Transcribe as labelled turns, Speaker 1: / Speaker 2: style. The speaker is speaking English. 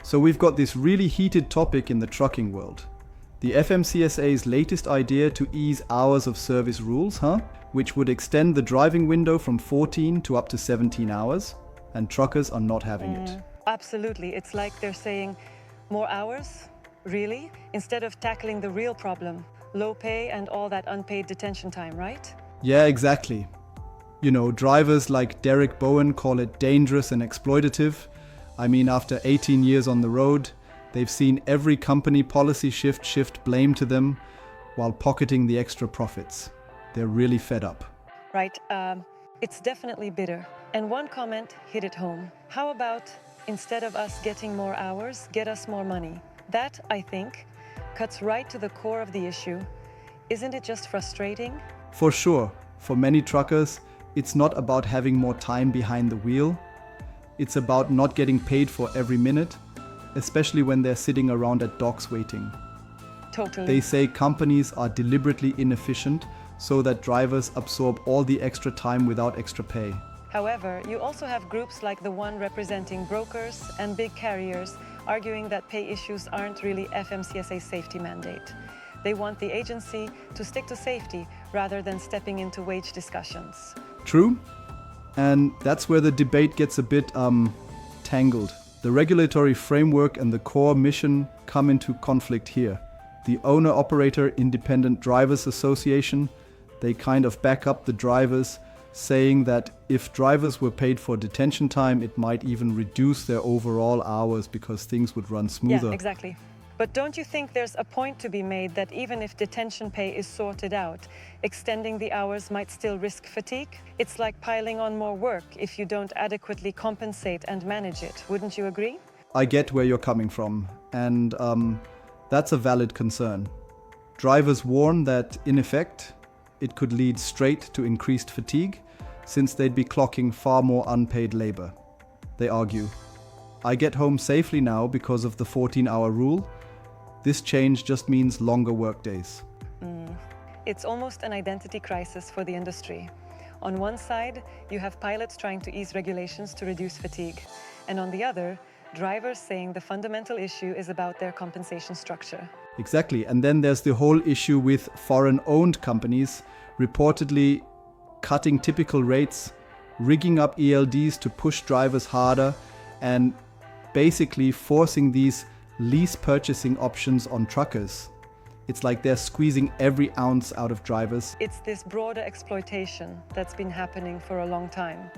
Speaker 1: So we've got this really heated topic in the trucking world. The FMCSA's latest idea to ease hours of service rules, which would extend the driving window from 14 to up to 17 hours, and truckers are not having it.
Speaker 2: Absolutely. It's like they're saying, more hours? Really? Instead of tackling the real problem, low pay and all that unpaid detention time, right?
Speaker 1: Yeah, exactly. You know, drivers like Derek Bowen call it dangerous and exploitative. I mean, after 18 years on the road, they've seen every company policy shift blame to them while pocketing the extra profits. They're really fed up.
Speaker 2: Right. It's definitely bitter. And one comment hit it home. How about, instead of us getting more hours, get us more money? That, I think, cuts right to the core of the issue. Isn't it just frustrating?
Speaker 1: For sure. For many truckers, it's not about having more time behind the wheel. It's about not getting paid for every minute, especially when they're sitting around at docks waiting.
Speaker 2: Totally.
Speaker 1: They say companies are deliberately inefficient so that drivers absorb all the extra time without extra pay.
Speaker 2: However, you also have groups like the one representing brokers and big carriers arguing that pay issues aren't really FMCSA's safety mandate. They want the agency to stick to safety rather than stepping into wage discussions.
Speaker 1: True. And that's where the debate gets a bit tangled. The regulatory framework and the core mission come into conflict here. The Owner-Operator Independent Drivers Association, they kind of back up the drivers, saying that if drivers were paid for detention time, it might even reduce their overall hours because things would run smoother.
Speaker 2: Yeah, exactly. But don't you think there's a point to be made that even if detention pay is sorted out, extending the hours might still risk fatigue? It's like piling on more work if you don't adequately compensate and manage it. Wouldn't you agree?
Speaker 1: I get where you're coming from, and that's a valid concern. Drivers warn that, in effect, it could lead straight to increased fatigue, since they'd be clocking far more unpaid labor. They argue, I get home safely now because of the 14-hour rule. This change just means longer workdays.
Speaker 2: It's almost an identity crisis for the industry. On one side, you have pilots trying to ease regulations to reduce fatigue. And on the other, drivers saying the fundamental issue is about their compensation structure.
Speaker 1: Exactly. And then there's the whole issue with foreign-owned companies reportedly cutting typical rates, rigging up ELDs to push drivers harder, and basically forcing these lease purchasing options on truckers. It's like they're squeezing every ounce out of drivers.
Speaker 2: It's this broader exploitation that's been happening for a long time.